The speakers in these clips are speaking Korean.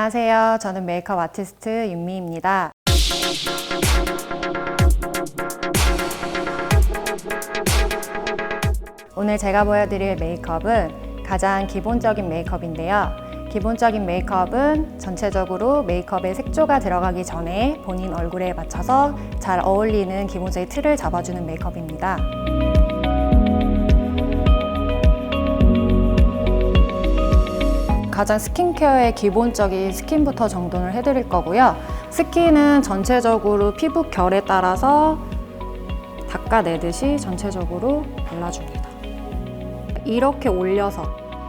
안녕하세요. 저는 메이크업 아티스트 윤미입니다. 오늘 제가 보여드릴 메이크업은 가장 기본적인 메이크업인데요. 기본적인 메이크업은 전체적으로 메이크업에 색조가 들어가기 전에 본인 얼굴에 맞춰서 잘 어울리는 기본적인 틀을 잡아주는 메이크업입니다. 가장 스킨케어의 기본적인 스킨부터 정돈을 해드릴 거고요. 스킨은 전체적으로 피부 결에 따라서 닦아내듯이 전체적으로 발라줍니다. 이렇게 올려서,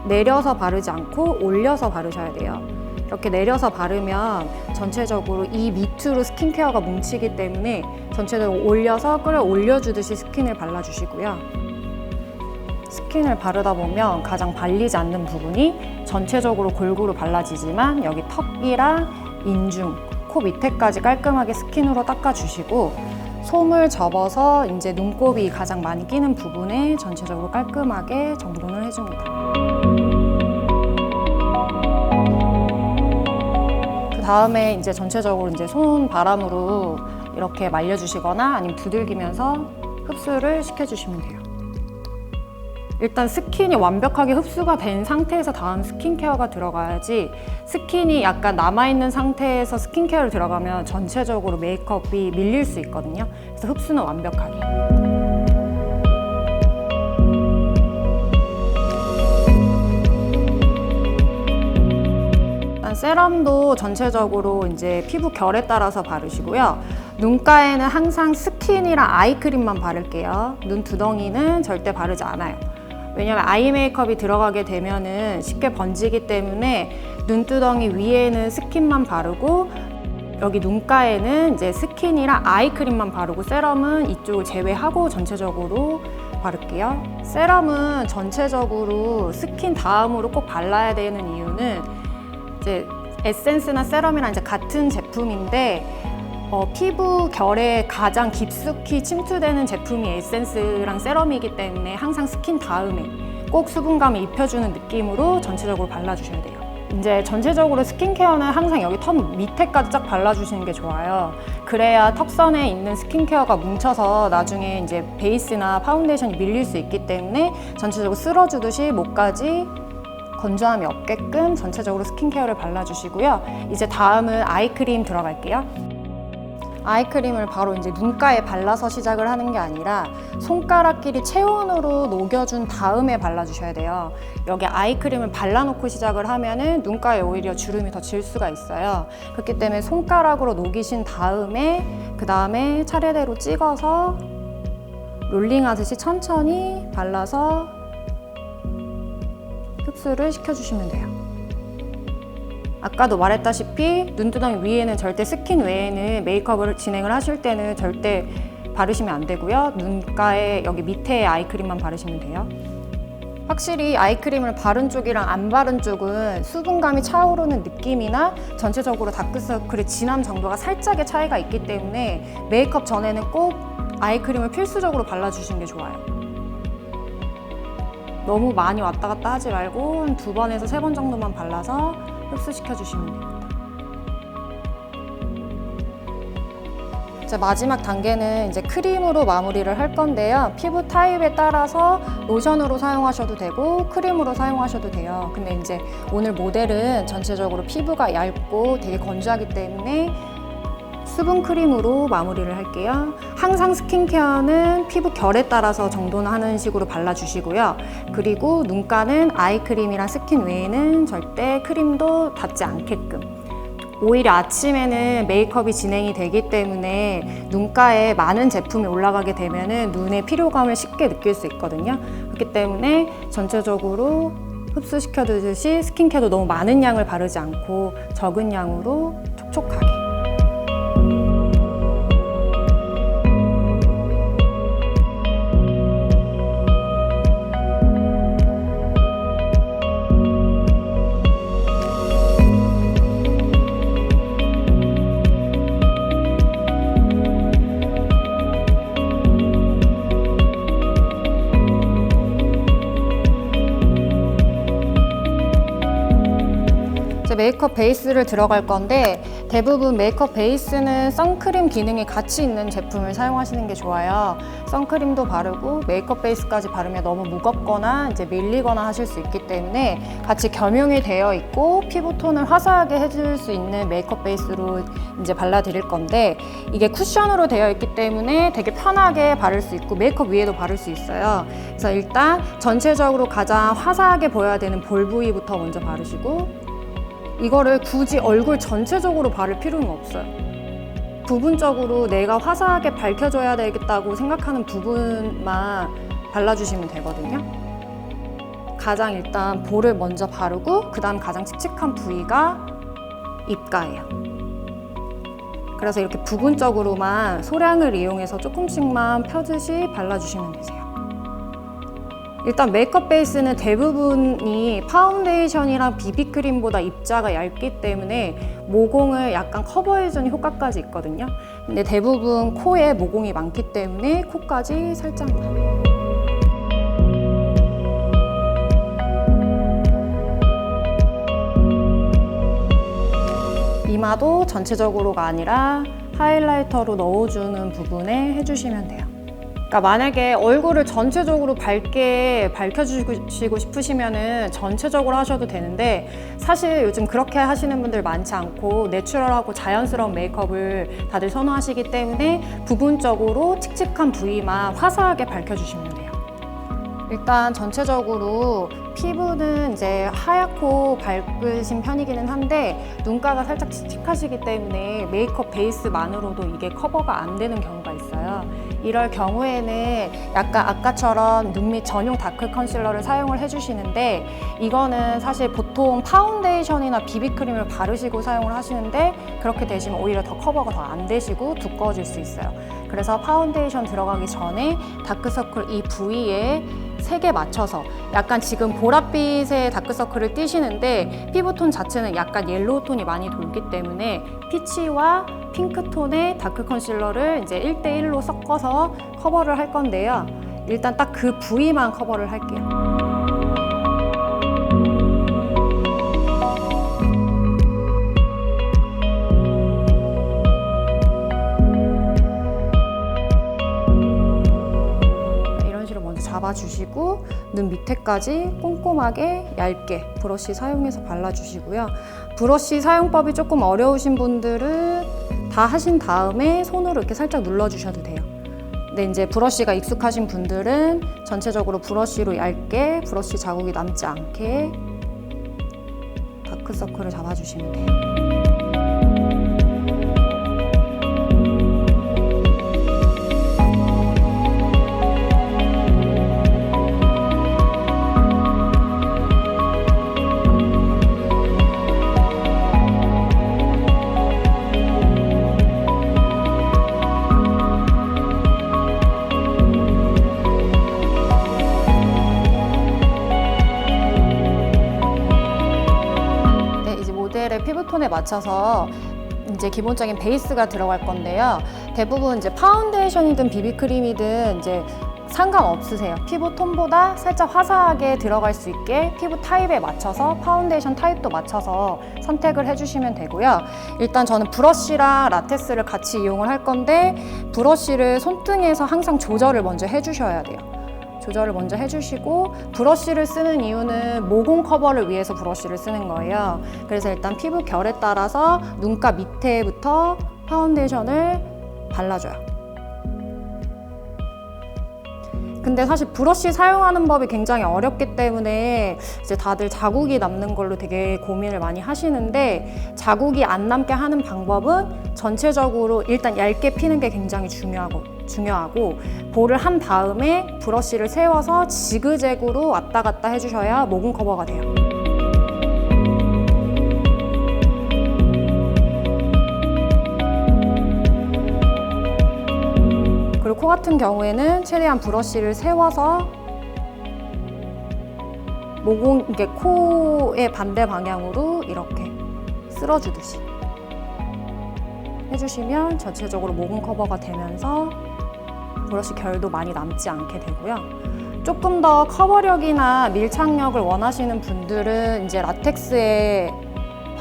내려서 바르지 않고 올려서 바르셔야 돼요. 이렇게 내려서 바르면 전체적으로 이 밑으로 스킨케어가 뭉치기 때문에 전체적으로 올려서 끌어올려주듯이 스킨을 발라주시고요. 스킨을 바르다 보면 가장 발리지 않는 부분이 전체적으로 골고루 발라지지만 여기 턱이랑 인중, 코 밑에까지 깔끔하게 스킨으로 닦아주시고 솜을 접어서 이제 눈곱이 가장 많이 끼는 부분에 전체적으로 깔끔하게 정돈을 해줍니다. 그 다음에 이제 전체적으로 이제 손 바람으로 이렇게 말려주시거나 아니면 두들기면서 흡수를 시켜주시면 돼요. 일단 스킨이 완벽하게 흡수가 된 상태에서 다음 스킨케어가 들어가야지 스킨이 약간 남아있는 상태에서 스킨케어를 들어가면 전체적으로 메이크업이 밀릴 수 있거든요. 그래서 흡수는 완벽하게. 일단 세럼도 전체적으로 이제 피부 결에 따라서 바르시고요. 눈가에는 항상 스킨이랑 아이크림만 바를게요. 눈 두덩이는 절대 바르지 않아요. 왜냐면 아이 메이크업이 들어가게 되면은 쉽게 번지기 때문에 눈두덩이 위에는 스킨만 바르고 여기 눈가에는 이제 스킨이랑 아이크림만 바르고 세럼은 이쪽을 제외하고 전체적으로 바를게요. 세럼은 전체적으로 스킨 다음으로 꼭 발라야 되는 이유는 이제 에센스나 세럼이랑 이제 같은 제품인데 피부 결에 가장 깊숙이 침투되는 제품이 에센스랑 세럼이기 때문에 항상 스킨 다음에 꼭 수분감을 입혀주는 느낌으로 전체적으로 발라주셔야 돼요. 이제 전체적으로 스킨케어는 항상 여기 턱 밑에까지 쫙 발라주시는 게 좋아요. 그래야 턱선에 있는 스킨케어가 뭉쳐서 나중에 이제 베이스나 파운데이션이 밀릴 수 있기 때문에 전체적으로 쓸어주듯이 목까지 건조함이 없게끔 전체적으로 스킨케어를 발라주시고요. 이제 다음은 아이크림 들어갈게요. 아이크림을 바로 이제 눈가에 발라서 시작을 하는 게 아니라 손가락끼리 체온으로 녹여준 다음에 발라주셔야 돼요. 여기 아이크림을 발라놓고 시작을 하면은 눈가에 오히려 주름이 더 질 수가 있어요. 그렇기 때문에 손가락으로 녹이신 다음에 그 다음에 차례대로 찍어서 롤링하듯이 천천히 발라서 흡수를 시켜주시면 돼요. 아까도 말했다시피 눈두덩이 위에는 절대 스킨 외에는 메이크업을 진행을 하실 때는 절대 바르시면 안 되고요. 눈가에 여기 밑에 아이크림만 바르시면 돼요. 확실히 아이크림을 바른 쪽이랑 안 바른 쪽은 수분감이 차오르는 느낌이나 전체적으로 다크서클의 진함 정도가 살짝의 차이가 있기 때문에 메이크업 전에는 꼭 아이크림을 필수적으로 발라주시는 게 좋아요. 너무 많이 왔다 갔다 하지 말고 한 2번에서 3번 정도만 발라서 흡수시켜 주시면 됩니다. 이제 마지막 단계는 이제 크림으로 마무리를 할 건데요. 피부 타입에 따라서 로션으로 사용하셔도 되고 크림으로 사용하셔도 돼요. 근데 이제 오늘 모델은 전체적으로 피부가 얇고 되게 건조하기 때문에 수분 크림으로 마무리를 할게요. 항상 스킨케어는 피부 결에 따라서 정돈하는 식으로 발라주시고요. 그리고 눈가는 아이크림이랑 스킨 외에는 절대 크림도 닿지 않게끔. 오히려 아침에는 메이크업이 진행이 되기 때문에 눈가에 많은 제품이 올라가게 되면 눈의 피로감을 쉽게 느낄 수 있거든요. 그렇기 때문에 전체적으로 흡수시켜주듯이 스킨케어도 너무 많은 양을 바르지 않고 적은 양으로 촉촉하게. 메이크업 베이스를 들어갈 건데 대부분 메이크업 베이스는 선크림 기능이 같이 있는 제품을 사용하시는 게 좋아요. 선크림도 바르고 메이크업 베이스까지 바르면 너무 무겁거나 이제 밀리거나 하실 수 있기 때문에 같이 겸용이 되어 있고 피부톤을 화사하게 해줄 수 있는 메이크업 베이스로 이제 발라드릴 건데 이게 쿠션으로 되어 있기 때문에 되게 편하게 바를 수 있고 메이크업 위에도 바를 수 있어요. 그래서 일단 전체적으로 가장 화사하게 보여야 되는 볼 부위부터 먼저 바르시고 이거를 굳이 얼굴 전체적으로 바를 필요는 없어요. 부분적으로 내가 화사하게 밝혀줘야 되겠다고 생각하는 부분만 발라주시면 되거든요. 가장 일단 볼을 먼저 바르고 그 다음 가장 칙칙한 부위가 입가예요. 그래서 이렇게 부분적으로만 소량을 이용해서 조금씩만 펴듯이 발라주시면 되세요. 일단 메이크업 베이스는 대부분이 파운데이션이랑 비비크림보다 입자가 얇기 때문에 모공을 약간 커버해주는 효과까지 있거든요. 근데 대부분 코에 모공이 많기 때문에 코까지 살짝만. 이마도 전체적으로가 아니라 하이라이터로 넣어주는 부분에 해주시면 돼요. 그러니까 만약에 얼굴을 전체적으로 밝게 밝혀주시고 싶으시면은 전체적으로 하셔도 되는데 사실 요즘 그렇게 하시는 분들 많지 않고 내추럴하고 자연스러운 메이크업을 다들 선호하시기 때문에 부분적으로 칙칙한 부위만 화사하게 밝혀주시면 돼요. 일단 전체적으로 피부는 이제 하얗고 밝으신 편이기는 한데 눈가가 살짝 칙칙하시기 때문에 메이크업 베이스만으로도 이게 커버가 안 되는 경우가 있어요. 이럴 경우에는 약간 아까처럼 눈 밑 전용 다크 컨실러를 사용을 해주시는데 이거는 사실 보통 파운데이션이나 비비크림을 바르시고 사용을 하시는데 그렇게 되시면 오히려 더 커버가 더 안 되시고 두꺼워질 수 있어요. 그래서 파운데이션 들어가기 전에 다크서클 이 부위에 색에 맞춰서 약간 지금 보랏빛의 다크서클을 띠시는데 피부톤 자체는 약간 옐로우 톤이 많이 돌기 때문에 피치와 핑크톤의 다크 컨실러를 이제 1대1로 섞어서 커버를 할 건데요. 일단 딱 그 부위만 커버를 할게요. 잡아주시고 눈 밑에까지 꼼꼼하게 얇게 브러쉬 사용해서 발라주시고요. 브러쉬 사용법이 조금 어려우신 분들은 다 하신 다음에 손으로 이렇게 살짝 눌러주셔도 돼요. 근데 이제 브러쉬가 익숙하신 분들은 전체적으로 브러쉬로 얇게 브러쉬 자국이 남지 않게 다크서클을 잡아주시면 돼요. 피부톤에 맞춰서 이제 기본적인 베이스가 들어갈 건데요. 대부분 이제 파운데이션이든 비비크림이든 이제 상관없으세요. 피부 톤보다 살짝 화사하게 들어갈 수 있게 피부 타입에 맞춰서 파운데이션 타입도 맞춰서 선택을 해주시면 되고요. 일단 저는 브러쉬랑 라텍스를 같이 이용을 할 건데 브러쉬를 손등에서 항상 조절을 먼저 해주셔야 돼요. 조절을 먼저 해주시고 브러쉬를 쓰는 이유는 모공 커버를 위해서 브러쉬를 쓰는 거예요. 그래서 일단 피부 결에 따라서 눈가 밑에부터 파운데이션을 발라줘요. 근데 사실 브러쉬 사용하는 법이 굉장히 어렵기 때문에 이제 다들 자국이 남는 걸로 되게 고민을 많이 하시는데 자국이 안 남게 하는 방법은 전체적으로 일단 얇게 피는 게 굉장히 중요하고 볼을 한 다음에 브러쉬를 세워서 지그재그로 왔다 갔다 해주셔야 모공 커버가 돼요. 그리고 코 같은 경우에는 최대한 브러쉬를 세워서 모공, 이게 코의 반대 방향으로 이렇게 쓸어주듯이 해주시면 전체적으로 모공 커버가 되면서 브러쉬 결도 많이 남지 않게 되고요. 조금 더 커버력이나 밀착력을 원하시는 분들은 이제 라텍스의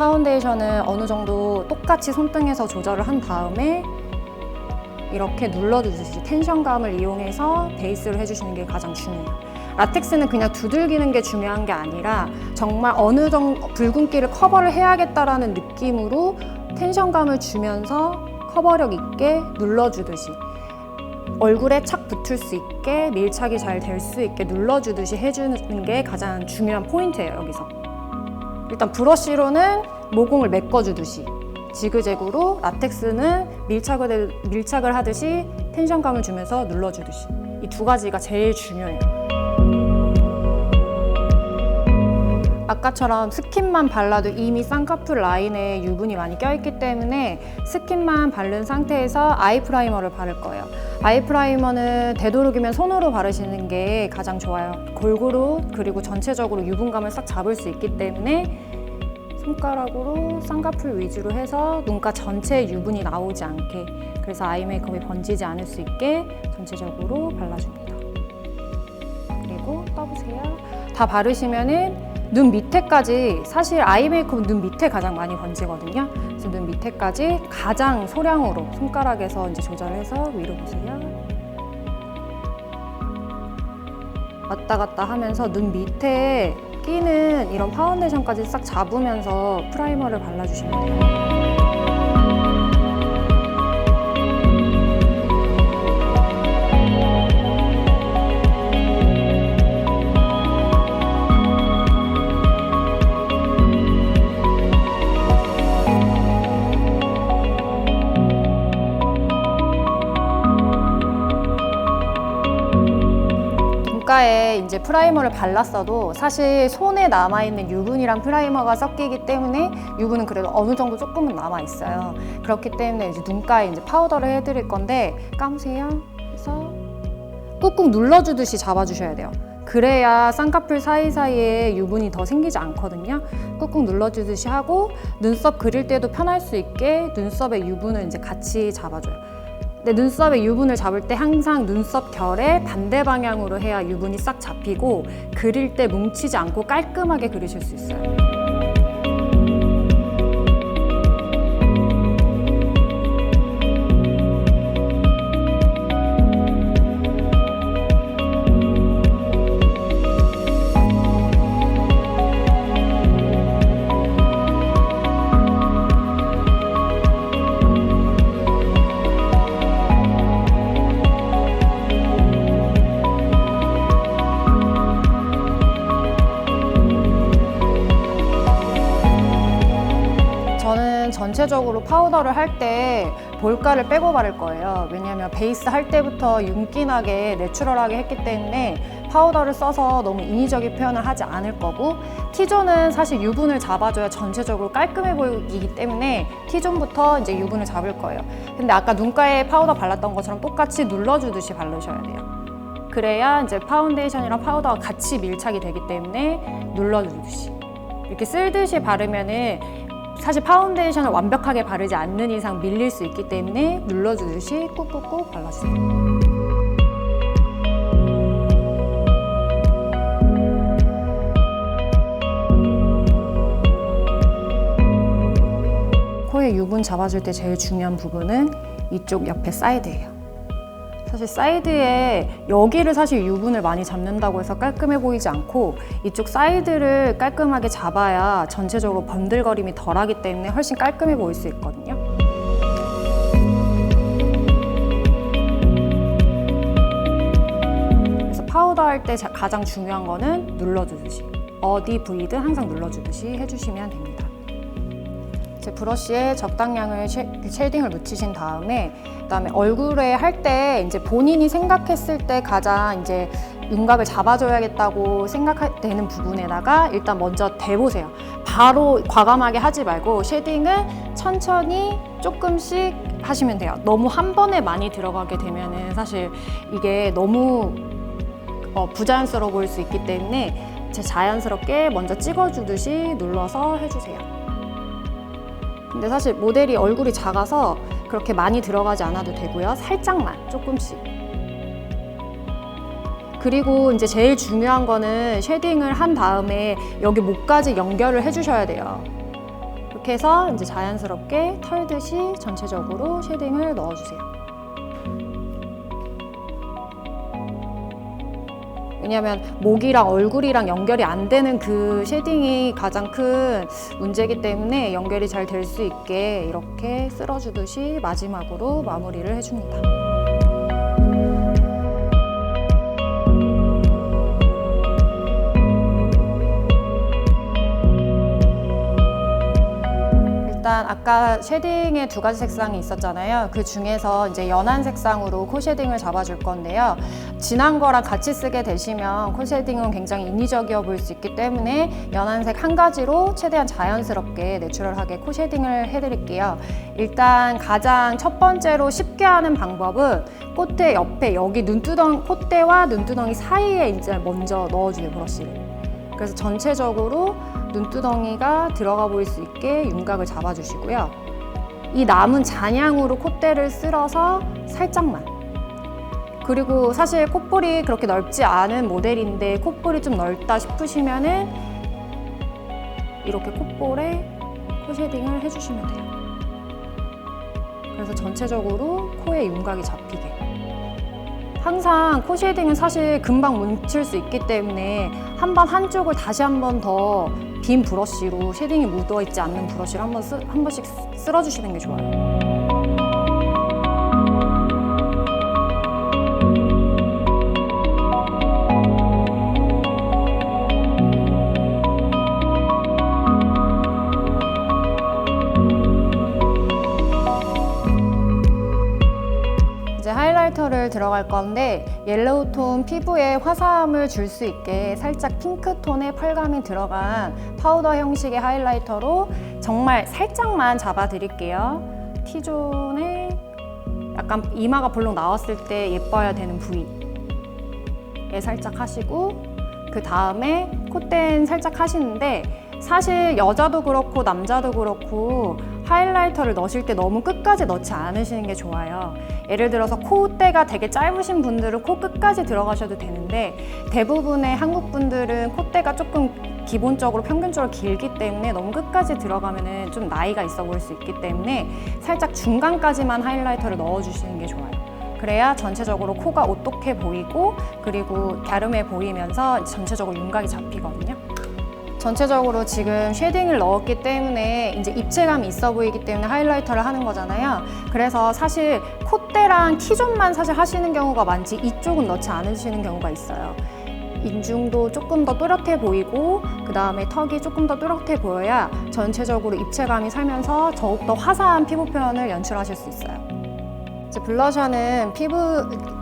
파운데이션은 어느 정도 똑같이 손등에서 조절을 한 다음에 이렇게 눌러주듯이 텐션감을 이용해서 베이스를 해주시는 게 가장 중요해요. 라텍스는 그냥 두들기는 게 중요한 게 아니라 정말 어느 정도 붉은기를 커버를 해야겠다라는 느낌으로 텐션감을 주면서 커버력 있게 눌러주듯이 얼굴에 착 붙을 수 있게 밀착이 잘 될 수 있게 눌러주듯이 해주는 게 가장 중요한 포인트예요. 여기서 일단 브러쉬로는 모공을 메꿔주듯이, 지그재그로 라텍스는 밀착을 하듯이 텐션감을 주면서 눌러주듯이, 이 두 가지가 제일 중요해요. 아까처럼 스킨만 발라도 이미 쌍꺼풀 라인에 유분이 많이 껴있기 때문에 스킨만 바른 상태에서 아이 프라이머를 바를 거예요. 아이 프라이머는 되도록이면 손으로 바르시는 게 가장 좋아요. 골고루 그리고 전체적으로 유분감을 싹 잡을 수 있기 때문에 손가락으로 쌍꺼풀 위주로 해서 눈가 전체에 유분이 나오지 않게, 그래서 아이 메이크업이 번지지 않을 수 있게 전체적으로 발라줍니다. 그리고 떠보세요. 다 바르시면은 눈 밑에까지, 사실 아이 메이크업은 눈 밑에 가장 많이 번지거든요. 그래서 눈 밑에까지 가장 소량으로 손가락에서 이제 조절해서 위로 보세요. 왔다 갔다 하면서 눈 밑에 끼는 이런 파운데이션까지 싹 잡으면서 프라이머를 발라주시면 돼요. 눈가에 이제 프라이머를 발랐어도 사실 손에 남아있는 유분이랑 프라이머가 섞이기 때문에 유분은 그래도 어느 정도 조금은 남아있어요. 그렇기 때문에 이제 눈가에 이제 파우더를 해드릴 건데, 감으세요. 그래서 꾹꾹 눌러주듯이 잡아주셔야 돼요. 그래야 쌍꺼풀 사이사이에 유분이 더 생기지 않거든요. 꾹꾹 눌러주듯이 하고 눈썹 그릴 때도 편할 수 있게 눈썹의 유분을 이제 같이 잡아줘요. 근데 눈썹의 유분을 잡을 때 항상 눈썹 결의 반대 방향으로 해야 유분이 싹 잡히고 그릴 때 뭉치지 않고 깔끔하게 그리실 수 있어요. 전체적으로 파우더를 할 때 볼가를 빼고 바를 거예요. 왜냐하면 베이스 할 때부터 윤기나게 내추럴하게 했기 때문에 파우더를 써서 너무 인위적인 표현을 하지 않을 거고, T존은 사실 유분을 잡아줘야 전체적으로 깔끔해 보이기 때문에 T존부터 이제 유분을 잡을 거예요. 근데 아까 눈가에 파우더 발랐던 것처럼 똑같이 눌러주듯이 바르셔야 돼요. 그래야 이제 파운데이션이랑 파우더가 같이 밀착이 되기 때문에 눌러주듯이 이렇게 쓸듯이 바르면은 사실 파운데이션을 완벽하게 바르지 않는 이상 밀릴 수 있기 때문에 눌러주듯이 꾹꾹꾹 발라주세요. 코에 유분 잡아줄 때 제일 중요한 부분은 이쪽 옆에 사이드예요. 사실 사이드에 여기를 사실 유분을 많이 잡는다고 해서 깔끔해 보이지 않고 이쪽 사이드를 깔끔하게 잡아야 전체적으로 번들거림이 덜하기 때문에 훨씬 깔끔해 보일 수 있거든요. 그래서 파우더 할 때 가장 중요한 거는 눌러주듯이, 어디 부위든 항상 눌러주듯이 해주시면 됩니다. 제 브러쉬에 적당량을 쉐딩을 묻히신 다음에 그다음에 얼굴에 할 때 이제 본인이 생각했을 때 가장 이제 윤곽을 잡아줘야겠다고 생각되는 부분에다가 일단 먼저 대보세요. 바로 과감하게 하지 말고 쉐딩은 천천히 조금씩 하시면 돼요. 너무 한 번에 많이 들어가게 되면은 사실 이게 너무 부자연스러워 보일 수 있기 때문에 자연스럽게 먼저 찍어주듯이 눌러서 해주세요. 근데 사실 모델이 얼굴이 작아서 그렇게 많이 들어가지 않아도 되고요. 살짝만, 조금씩. 그리고 이제 제일 중요한 거는 쉐딩을 한 다음에 여기 목까지 연결을 해주셔야 돼요. 이렇게 해서 이제 자연스럽게 털듯이 전체적으로 쉐딩을 넣어주세요. 왜냐하면 목이랑 얼굴이랑 연결이 안 되는 그 쉐딩이 가장 큰 문제이기 때문에 연결이 잘 될 수 있게 이렇게 쓸어주듯이 마지막으로 마무리를 해줍니다. 일단 아까 쉐딩의 두 가지 색상이 있었잖아요. 그 중에서 이제 연한 색상으로 코 쉐딩을 잡아줄 건데요. 진한 거랑 같이 쓰게 되시면 코 쉐딩은 굉장히 인위적이어 보일 수 있기 때문에 연한색 한 가지로 최대한 자연스럽게 내추럴하게 코 쉐딩을 해드릴게요. 일단 가장 첫 번째로 쉽게 하는 방법은 콧대 옆에 여기 콧대와 눈두덩이 사이에 이제 먼저 넣어줘요, 브러쉬를. 그래서 전체적으로 눈두덩이가 들어가 보일 수 있게 윤곽을 잡아주시고요. 이 남은 잔향으로 콧대를 쓸어서 살짝만. 그리고 사실 콧볼이 그렇게 넓지 않은 모델인데 콧볼이 좀 넓다 싶으시면은 이렇게 콧볼에 코 쉐딩을 해주시면 돼요. 그래서 전체적으로 코에 윤곽이 잡히게. 항상 코 쉐딩은 사실 금방 뭉칠 수 있기 때문에 한쪽을 다시 한 번 더 빈 브러쉬로 쉐딩이 묻어있지 않는 브러쉬를 한 번씩 쓸어주시는 게 좋아요. 이제 하이라이터를 들어갈 건데 옐로우 톤 피부에 화사함을 줄 수 있게 살짝 핑크 톤의 펄감이 들어간 파우더 형식의 하이라이터로 정말 살짝만 잡아드릴게요. T존에 약간 이마가 볼록 나왔을 때 예뻐야 되는 부위에 살짝 하시고 그 다음에 콧대는 살짝 하시는데 사실 여자도 그렇고 남자도 그렇고 하이라이터를 넣으실 때 너무 끝까지 넣지 않으시는 게 좋아요. 예를 들어서 콧대가 되게 짧으신 분들은 코 끝까지 들어가셔도 되는데 대부분의 한국 분들은 콧대가 조금 기본적으로 평균적으로 길기 때문에 너무 끝까지 들어가면 좀 나이가 있어 보일 수 있기 때문에 살짝 중간까지만 하이라이터를 넣어주시는 게 좋아요. 그래야 전체적으로 코가 오똑해 보이고 그리고 갸름해 보이면서 전체적으로 윤곽이 잡히거든요. 전체적으로 지금 쉐딩을 넣었기 때문에 이제 입체감이 있어 보이기 때문에 하이라이터를 하는 거잖아요. 그래서 사실 콧대랑 T존만 사실 하시는 경우가 많지 이쪽은 넣지 않으시는 경우가 있어요. 인중도 조금 더 또렷해 보이고 그 다음에 턱이 조금 더 또렷해 보여야 전체적으로 입체감이 살면서 더욱더 화사한 피부 표현을 연출하실 수 있어요. 이제 블러셔는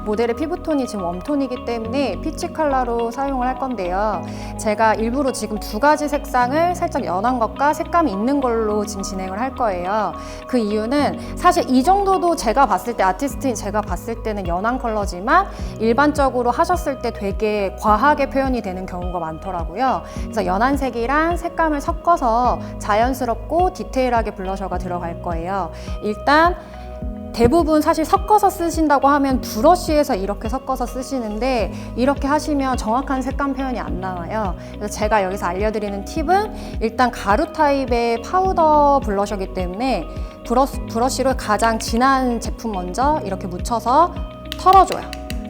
모델의 피부톤이 지금 웜톤이기 때문에 피치 컬러로 사용을 할 건데요. 제가 일부러 지금 두 가지 색상을 살짝 연한 것과 색감이 있는 걸로 지금 진행을 할 거예요. 그 이유는 사실 이 정도도 제가 봤을 때 아티스트인 제가 봤을 때는 연한 컬러지만 일반적으로 하셨을 때 되게 과하게 표현이 되는 경우가 많더라고요. 그래서 연한 색이랑 색감을 섞어서 자연스럽고 디테일하게 블러셔가 들어갈 거예요. 일단 대부분 사실 섞어서 쓰신다고 하면 브러쉬에서 이렇게 섞어서 쓰시는데 이렇게 하시면 정확한 색감 표현이 안 나와요. 그래서 제가 여기서 알려드리는 팁은 일단 가루 타입의 파우더 블러셔이기 때문에 브러쉬로 가장 진한 제품 먼저 이렇게 묻혀서 털어줘요.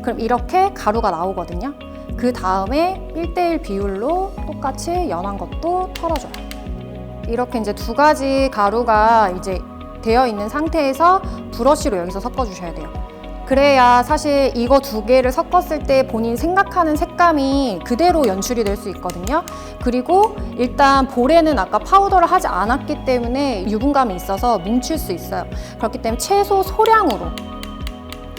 그럼 이렇게 가루가 나오거든요. 그 다음에 1:1 비율로 똑같이 연한 것도 털어줘요. 이렇게 이제 두 가지 가루가 이제 되어 있는 상태에서 브러쉬로 여기서 섞어주셔야 돼요. 그래야 사실 이거 두 개를 섞었을 때 본인 생각하는 색감이 그대로 연출이 될 수 있거든요. 그리고 일단 볼에는 아까 파우더를 하지 않았기 때문에 유분감이 있어서 뭉칠 수 있어요. 그렇기 때문에 최소 소량으로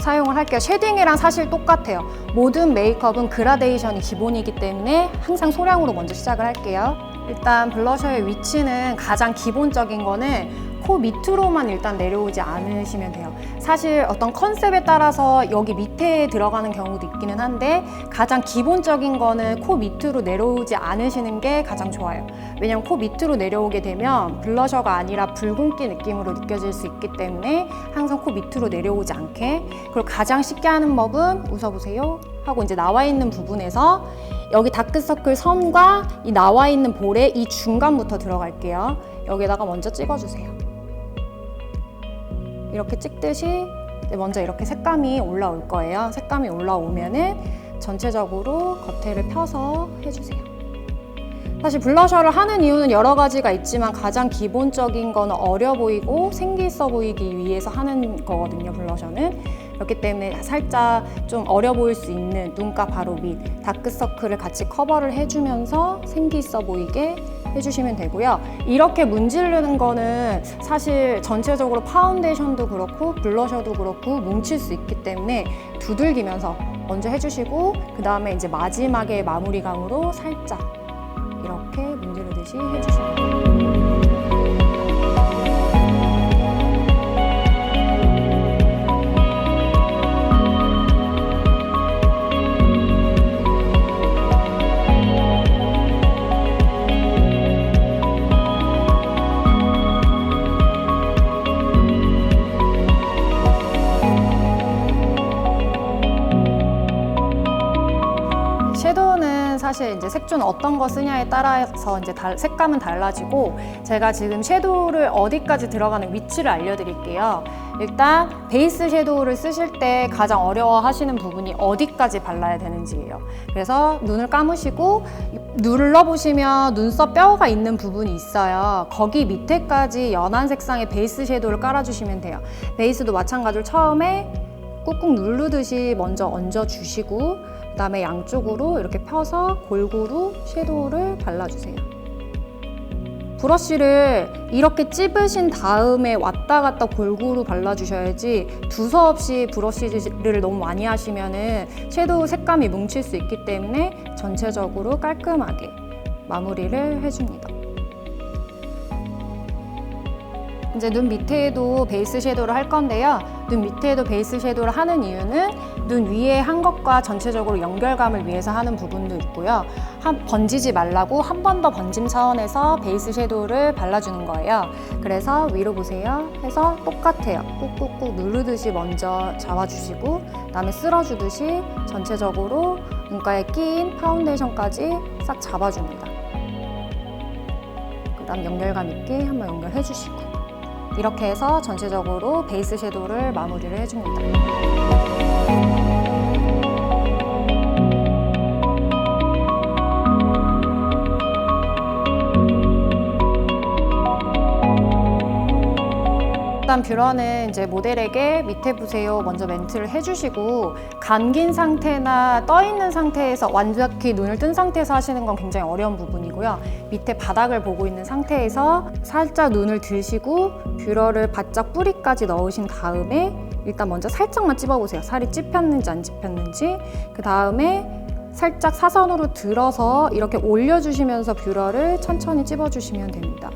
사용을 할게요. 쉐딩이랑 사실 똑같아요. 모든 메이크업은 그라데이션이 기본이기 때문에 항상 소량으로 먼저 시작을 할게요. 일단 블러셔의 위치는 가장 기본적인 거는 코 밑으로만 일단 내려오지 않으시면 돼요. 사실 어떤 컨셉에 따라서 여기 밑에 들어가는 경우도 있기는 한데 가장 기본적인 거는 코 밑으로 내려오지 않으시는 게 가장 좋아요. 왜냐면 코 밑으로 내려오게 되면 블러셔가 아니라 붉은기 느낌으로 느껴질 수 있기 때문에 항상 코 밑으로 내려오지 않게. 그리고 가장 쉽게 하는 법은 웃어보세요 하고 이제 나와 있는 부분에서 여기 다크서클 섬과 이 나와 있는 볼의 이 중간부터 들어갈게요. 여기다가 먼저 찍어주세요. 이렇게 찍듯이 먼저 이렇게 색감이 올라올 거예요. 색감이 올라오면은 전체적으로 겉에를 펴서 해주세요. 사실 블러셔를 하는 이유는 여러 가지가 있지만 가장 기본적인 거는 어려 보이고 생기 있어 보이기 위해서 하는 거거든요, 블러셔는. 그렇기 때문에 살짝 좀 어려 보일 수 있는 눈가 바로 밑 다크서클을 같이 커버를 해주면서 생기 있어 보이게 해주시면 되고요. 이렇게 문지르는 거는 사실 전체적으로 파운데이션도 그렇고 블러셔도 그렇고 뭉칠 수 있기 때문에 두들기면서 먼저 해주시고 그 다음에 이제 마지막에 마무리감으로 살짝 이렇게 문지르듯이 해주시면 돼요. 섀도우는 사실 이제 색조는 어떤 거 쓰냐에 따라서 이제 색감은 달라지고 제가 지금 섀도우를 어디까지 들어가는 위치를 알려드릴게요. 일단 베이스 섀도우를 쓰실 때 가장 어려워하시는 부분이 어디까지 발라야 되는지예요. 그래서 눈을 감으시고 눌러보시면 눈썹 뼈가 있는 부분이 있어요. 거기 밑에까지 연한 색상의 베이스 섀도우를 깔아주시면 돼요. 베이스도 마찬가지로 처음에 꾹꾹 누르듯이 먼저 얹어주시고 그 다음에 양쪽으로 이렇게 펴서 골고루 섀도우를 발라주세요. 브러쉬를 이렇게 찝으신 다음에 왔다 갔다 골고루 발라주셔야지 두서없이 브러쉬를 너무 많이 하시면은 섀도우 색감이 뭉칠 수 있기 때문에 전체적으로 깔끔하게 마무리를 해줍니다. 이제 눈 밑에도 베이스 섀도우를 할 건데요. 눈 밑에도 베이스 섀도우를 하는 이유는 눈 위에 한 것과 전체적으로 연결감을 위해서 하는 부분도 있고요. 번지지 말라고 한 번 더 번짐 차원에서 베이스 섀도우를 발라주는 거예요. 그래서 위로 보세요 해서 똑같아요. 꾹꾹꾹 누르듯이 먼저 잡아주시고 그다음에 쓸어주듯이 전체적으로 눈가에 끼인 파운데이션까지 싹 잡아줍니다. 그다음 연결감 있게 한번 연결해주시고 이렇게 해서 전체적으로 베이스 섀도우를 마무리를 해줍니다. 일단 뷰러는 이제 모델에게 밑에 보세요 먼저 멘트를 해주시고 감긴 상태나 떠 있는 상태에서 완벽히 눈을 뜬 상태에서 하시는 건 굉장히 어려운 부분이고요. 밑에 바닥을 보고 있는 상태에서 살짝 눈을 드시고 뷰러를 바짝 뿌리까지 넣으신 다음에 일단 먼저 살짝만 찝어보세요. 살이 찝혔는지 안 찝혔는지. 그 다음에 살짝 사선으로 들어서 이렇게 올려주시면서 뷰러를 천천히 찝어주시면 됩니다.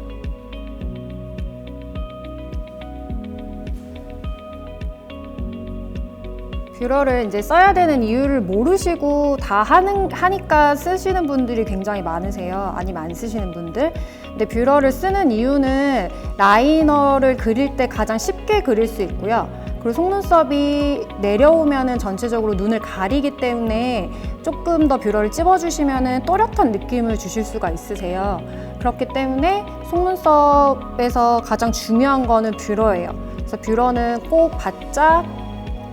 뷰러를 이제 써야 되는 이유를 모르시고 다 하니까 쓰시는 분들이 굉장히 많으세요. 아니면 안 쓰시는 분들. 근데 뷰러를 쓰는 이유는 라이너를 그릴 때 가장 쉽게 그릴 수 있고요. 그리고 속눈썹이 내려오면은 전체적으로 눈을 가리기 때문에 조금 더 뷰러를 찝어주시면은 또렷한 느낌을 주실 수가 있으세요. 그렇기 때문에 속눈썹에서 가장 중요한 거는 뷰러예요. 그래서 뷰러는 꼭 바짝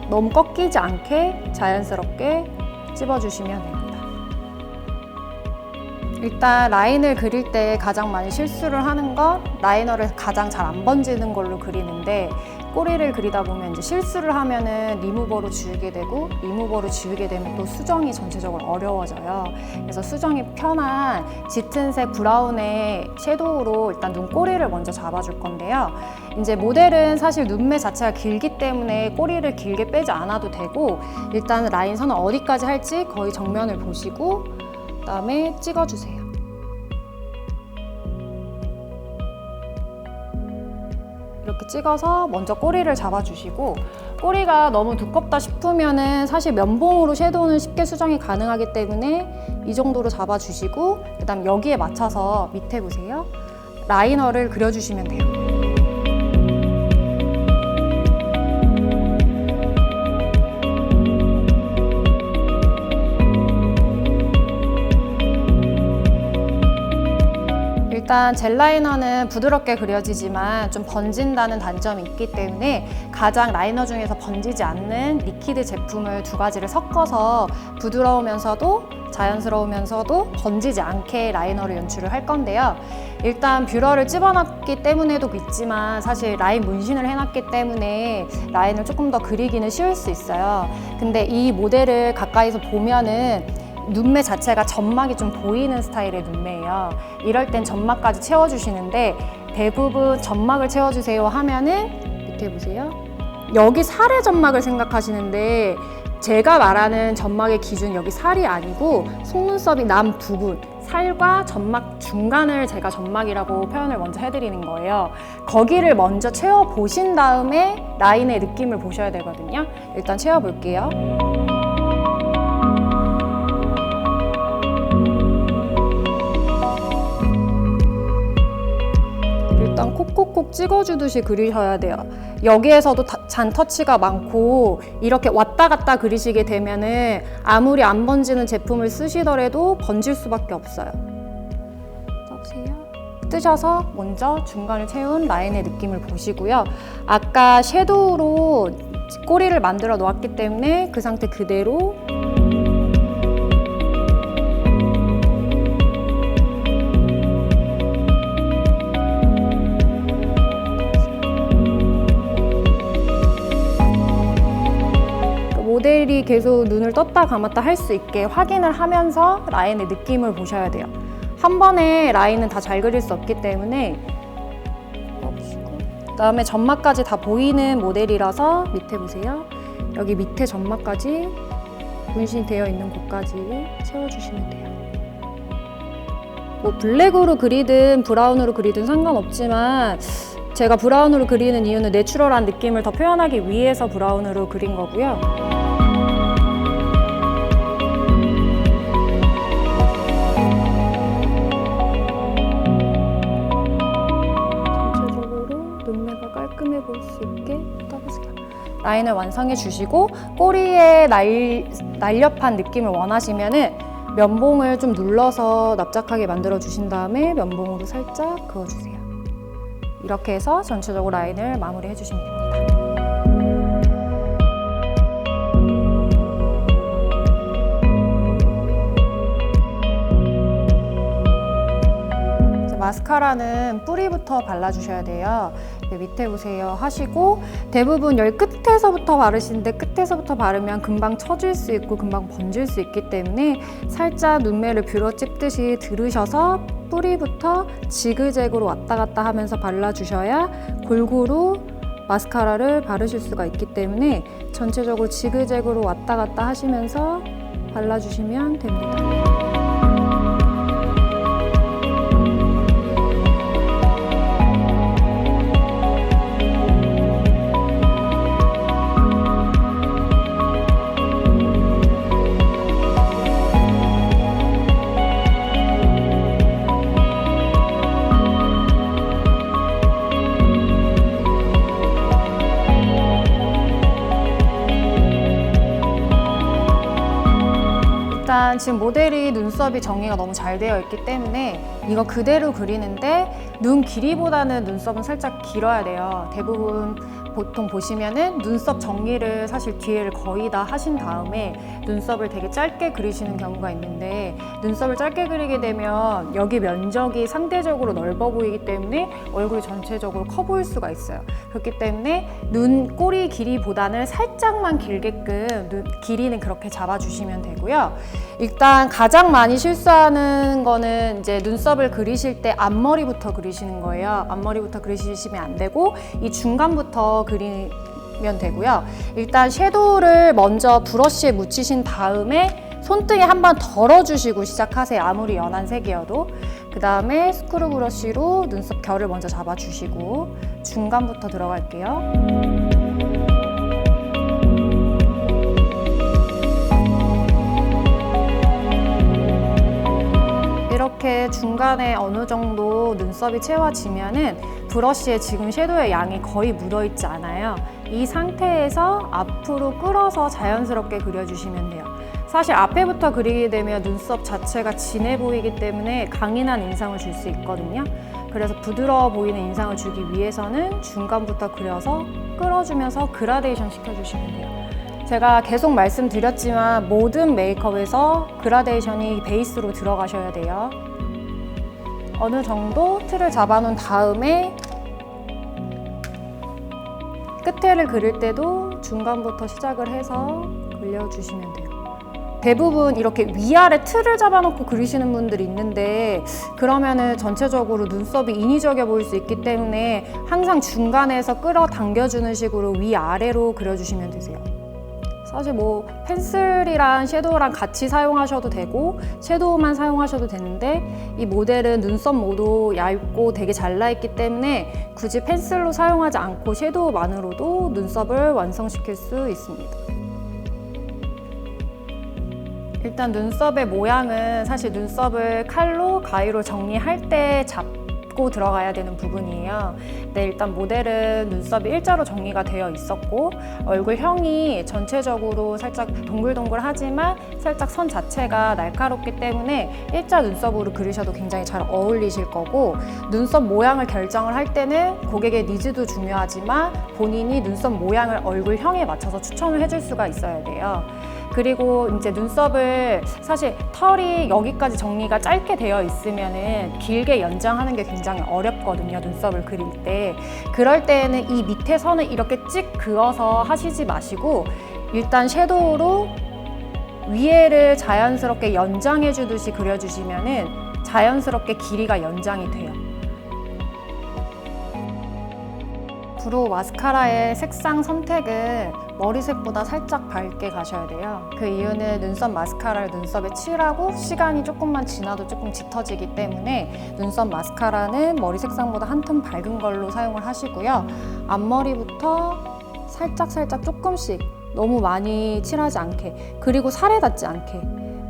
너무 꺾이지 않게 자연스럽게 찝어주시면 됩니다. 일단 라인을 그릴 때 가장 많이 실수를 하는 건 라이너를 가장 잘 안 번지는 걸로 그리는데 꼬리를 그리다 보면 이제 실수를 하면은 리무버로 지우게 되고 리무버로 지우게 되면 또 수정이 전체적으로 어려워져요. 그래서 수정이 편한 짙은색 브라운의 섀도우로 일단 눈꼬리를 먼저 잡아줄 건데요. 이제 모델은 사실 눈매 자체가 길기 때문에 꼬리를 길게 빼지 않아도 되고 일단 라인 선을 어디까지 할지 거의 정면을 보시고 그다음에 찍어주세요. 이렇게 찍어서 먼저 꼬리를 잡아주시고 꼬리가 너무 두껍다 싶으면은 사실 면봉으로 섀도우는 쉽게 수정이 가능하기 때문에 이 정도로 잡아주시고 그다음 여기에 맞춰서 밑에 보세요. 라이너를 그려주시면 돼요. 일단 일단 젤 라이너는 부드럽게 그려지지만 좀 번진다는 단점이 있기 때문에 가장 라이너 중에서 번지지 않는 리퀴드 제품을 두 가지를 섞어서 부드러우면서도 자연스러우면서도 번지지 않게 라이너를 연출을 할 건데요. 일단 뷰러를 집어넣기 때문에도 있지만 사실 라인 문신을 해놨기 때문에 라인을 조금 더 그리기는 쉬울 수 있어요. 근데 이 모델을 가까이서 보면은 눈매 자체가 점막이 좀 보이는 스타일의 눈매예요. 이럴 땐 점막까지 채워주시는데 대부분 점막을 채워주세요 하면은 밑에 보세요. 여기 살의 점막을 생각하시는데 제가 말하는 점막의 기준 여기 살이 아니고 속눈썹이 난 부분, 살과 점막 중간을 제가 점막이라고 표현을 먼저 해드리는 거예요. 거기를 먼저 채워보신 다음에 라인의 느낌을 보셔야 되거든요. 일단 채워볼게요. 일단 콕콕콕 찍어주듯이 그리셔야 돼요. 여기에서도 잔터치가 많고 이렇게 왔다 갔다 그리시게 되면은 아무리 안 번지는 제품을 쓰시더라도 번질 수밖에 없어요. 뜨셔서 먼저 중간을 채운 라인의 느낌을 보시고요. 아까 섀도우로 꼬리를 만들어 놓았기 때문에 그 상태 그대로 모델이 계속 눈을 떴다 감았다 할 수 있게 확인을 하면서 라인의 느낌을 보셔야 돼요. 한 번에 라인은 다 잘 그릴 수 없기 때문에 그다음에 점막까지 다 보이는 모델이라서 밑에 보세요. 여기 밑에 점막까지 문신이 되어 있는 곳까지 채워주시면 돼요. 뭐 블랙으로 그리든 브라운으로 그리든 상관없지만 제가 브라운으로 그리는 이유는 내추럴한 느낌을 더 표현하기 위해서 브라운으로 그린 거고요. 깔끔해 보일 수 있게 떠보세요. 라인을 완성해 주시고 꼬리에 날렵한 느낌을 원하시면은 면봉을 좀 눌러서 납작하게 만들어 주신 다음에 면봉으로 살짝 그어주세요. 이렇게 해서 전체적으로 라인을 마무리해 주시면 됩니다. 마스카라는 뿌리부터 발라주셔야 돼요. 밑에 보세요 하시고 대부분 여기 끝에서부터 바르시는데 끝에서부터 바르면 금방 처질 수 있고 금방 번질 수 있기 때문에 살짝 눈매를 뷰러 찝듯이 들으셔서 뿌리부터 지그재그로 왔다 갔다 하면서 발라주셔야 골고루 마스카라를 바르실 수가 있기 때문에 전체적으로 지그재그로 왔다 갔다 하시면서 발라주시면 됩니다. 일단 지금 모델이 눈썹이 정리가 너무 잘 되어 있기 때문에 이거 그대로 그리는데 눈 길이보다는 눈썹은 살짝 길어야 돼요. 대부분 보통 보시면은 눈썹 정리를 사실 뒤에를 거의 다 하신 다음에 눈썹을 되게 짧게 그리시는 경우가 있는데 눈썹을 짧게 그리게 되면 여기 면적이 상대적으로 넓어 보이기 때문에 얼굴이 전체적으로 커 보일 수가 있어요. 그렇기 때문에 눈 꼬리 길이보다는 살짝만 길게끔 눈 길이는 그렇게 잡아주시면 되고요. 일단 가장 많이 실수하는 거는 이제 눈썹을 그리실 때 앞머리부터 그리시는 거예요. 앞머리부터 그리시면 안 되고 이 중간부터 그리면 되고요. 일단 섀도우를 먼저 브러쉬에 묻히신 다음에 손등에 한번 덜어주시고 시작하세요. 아무리 연한 색이어도. 그 다음에 스크류 브러쉬로 눈썹 결을 먼저 잡아주시고 중간부터 들어갈게요. 이렇게 중간에 어느 정도 눈썹이 채워지면은 브러쉬에 지금 섀도우의 양이 거의 묻어있지 않아요. 이 상태에서 앞으로 끌어서 자연스럽게 그려주시면 돼요. 사실 앞에부터 그리게 되면 눈썹 자체가 진해 보이기 때문에 강인한 인상을 줄 수 있거든요. 그래서 부드러워 보이는 인상을 주기 위해서는 중간부터 그려서 끌어주면서 그라데이션 시켜주시면 돼요. 제가 계속 말씀드렸지만 모든 메이크업에서 그라데이션이 베이스로 들어가셔야 돼요. 어느 정도 틀을 잡아놓은 다음에 끝에를 그릴 때도 중간부터 시작을 해서 그려주시면 돼요. 대부분 이렇게 위아래 틀을 잡아놓고 그리시는 분들이 있는데 그러면은 전체적으로 눈썹이 인위적이어 보일 수 있기 때문에 항상 중간에서 끌어당겨주는 식으로 위아래로 그려주시면 되세요. 사실 뭐 펜슬이랑 섀도우랑 같이 사용하셔도 되고 섀도우만 사용하셔도 되는데 이 모델은 눈썹 모두 얇고 되게 잘 나있기 때문에 굳이 펜슬로 사용하지 않고 섀도우만으로도 눈썹을 완성시킬 수 있습니다. 일단 눈썹의 모양은 사실 눈썹을 칼로 가위로 정리할 때 잡고 들어가야 되는 부분이에요. 근데 일단 모델은 눈썹이 일자로 정리가 되어 있었고 얼굴형이 전체적으로 살짝 동글동글하지만 살짝 선 자체가 날카롭기 때문에 일자 눈썹으로 그리셔도 굉장히 잘 어울리실 거고 눈썹 모양을 결정을 할 때는 고객의 니즈도 중요하지만 본인이 눈썹 모양을 얼굴형에 맞춰서 추천을 해줄 수가 있어야 돼요. 그리고 이제 눈썹을 사실 털이 여기까지 정리가 짧게 되어 있으면은 길게 연장하는 게 굉장히 어렵거든요, 눈썹을 그릴 때. 그럴 때에는 이 밑에 선을 이렇게 찍 그어서 하시지 마시고 일단 섀도우로 위에를 자연스럽게 연장해 주듯이 그려주시면은 자연스럽게 길이가 연장이 돼요. 브로우 마스카라의 색상 선택은 머리색보다 살짝 밝게 가셔야 돼요. 그 이유는 눈썹 마스카라를 눈썹에 칠하고 시간이 조금만 지나도 조금 짙어지기 때문에 눈썹 마스카라는 머리 색상보다 한 톤 밝은 걸로 사용을 하시고요. 앞머리부터 살짝 조금씩 너무 많이 칠하지 않게 그리고 살에 닿지 않게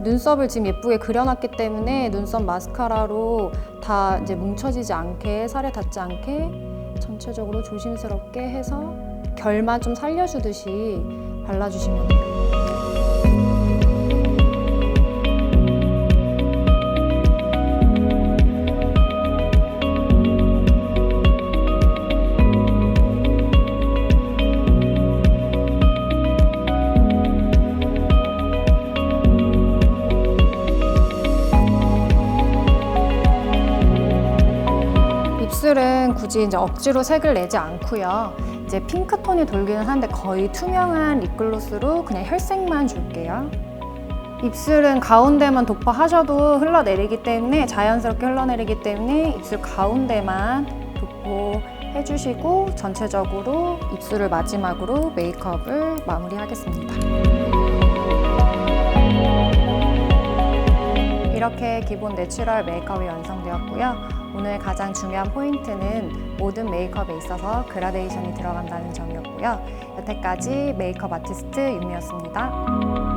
눈썹을 지금 예쁘게 그려놨기 때문에 눈썹 마스카라로 다 이제 뭉쳐지지 않게 살에 닿지 않게 전체적으로 조심스럽게 해서 결만 좀 살려주듯이 발라주시면 돼요. 입술은 굳이 이제 억지로 색을 내지 않고요. 이제 핑크톤이 돌기는 하는데 거의 투명한 립글로스로 그냥 혈색만 줄게요. 입술은 가운데만 도포하셔도 흘러내리기 때문에 자연스럽게 흘러내리기 때문에 입술 가운데만 도포해주시고 전체적으로 입술을 마지막으로 메이크업을 마무리하겠습니다. 이렇게 기본 내추럴 메이크업이 완성되었고요. 오늘 가장 중요한 포인트는 모든 메이크업에 있어서 그라데이션이 들어간다는 점이었고요. 여태까지 메이크업 아티스트 유미였습니다.